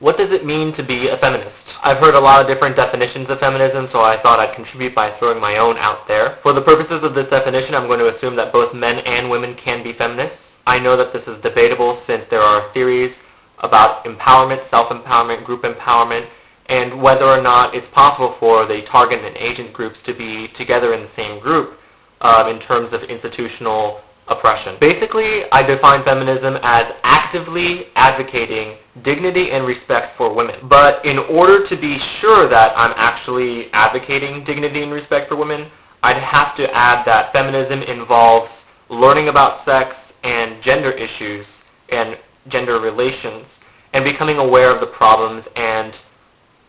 What does it mean to be a feminist? I've heard a lot of different definitions of feminism, so I thought I'd contribute by throwing my own out there. For the purposes of this definition, I'm going to assume that both men and women can be feminists. I know that this is debatable since there are theories about empowerment, self-empowerment, group empowerment, and whether or not it's possible for the target and agent groups to be together in the same group in terms of institutional oppression. Basically, I define feminism as actively advocating dignity and respect for women. But in order to be sure that I'm actually advocating dignity and respect for women, I'd have to add that feminism involves learning about sex and gender issues and gender relations and becoming aware of the problems and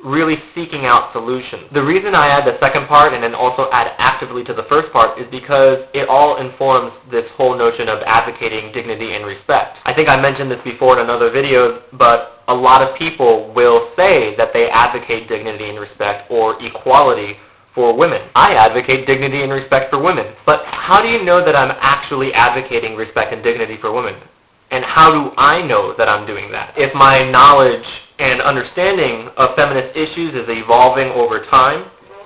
really seeking out solutions. The reason I add the second part and then also add actively to the first part is because it all informs this whole notion of advocating dignity and respect. I think I mentioned this before in another video, but a lot of people will say that they advocate dignity and respect or equality for women. I advocate dignity and respect for women. But how do you know that I'm actually advocating respect and dignity for women? And how do I know that I'm doing that? If my knowledge and understanding of feminist issues is evolving over time,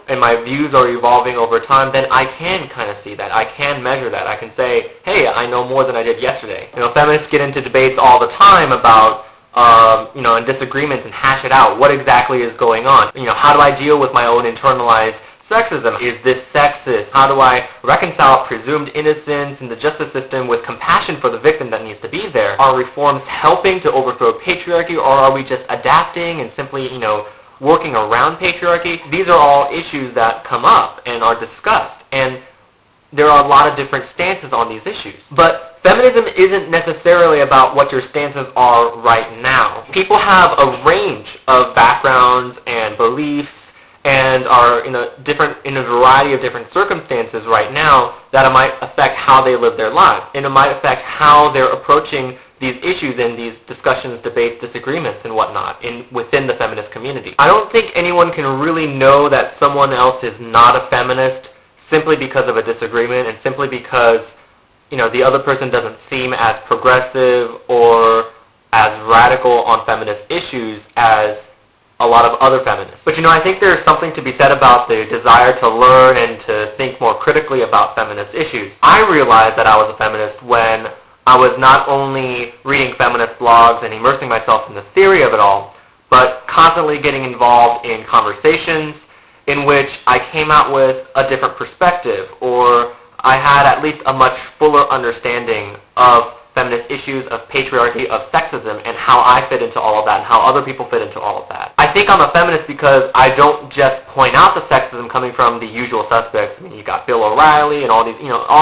and my views are evolving over time, then I can kind of see that. I can measure that. I can say, hey, I know more than I did yesterday. Feminists get into debates all the time about, and disagreements and hash it out. What exactly is going on? How do I deal with my own internalized sexism? Is this sexist? How do I reconcile presumed innocence in the justice system with compassion for the victim that needs to be there? Are reforms helping to overthrow patriarchy, or are we just adapting and simply, working around patriarchy? These are all issues that come up and are discussed, and there are a lot of different stances on these issues. But feminism isn't necessarily about what your stances are right now. People have a range of backgrounds and beliefs and are in a variety of different circumstances right now that it might affect how they live their lives. And it might affect how they're approaching these issues in these discussions, debates, disagreements, and whatnot within the feminist community. I don't think anyone can really know that someone else is not a feminist simply because of a disagreement and simply because the other person doesn't seem as progressive or as radical on feminist issues as a lot of other feminists. But I think there's something to be said about the desire to learn and to think more critically about feminist issues. I realized that I was a feminist when I was not only reading feminist blogs and immersing myself in the theory of it all, but constantly getting involved in conversations in which I came out with a different perspective, or I had at least a much fuller understanding of feminist issues, of patriarchy, of sexism, and how I fit into all of that, and how other people fit into all of that. I think I'm a feminist because I don't just point out the sexism coming from the usual suspects. You got Bill O'Reilly and all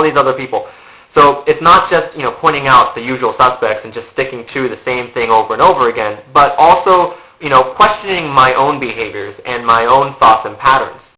these other people. So it's not just, pointing out the usual suspects and just sticking to the same thing over and over again, but also, questioning my own behaviors and my own thoughts and patterns.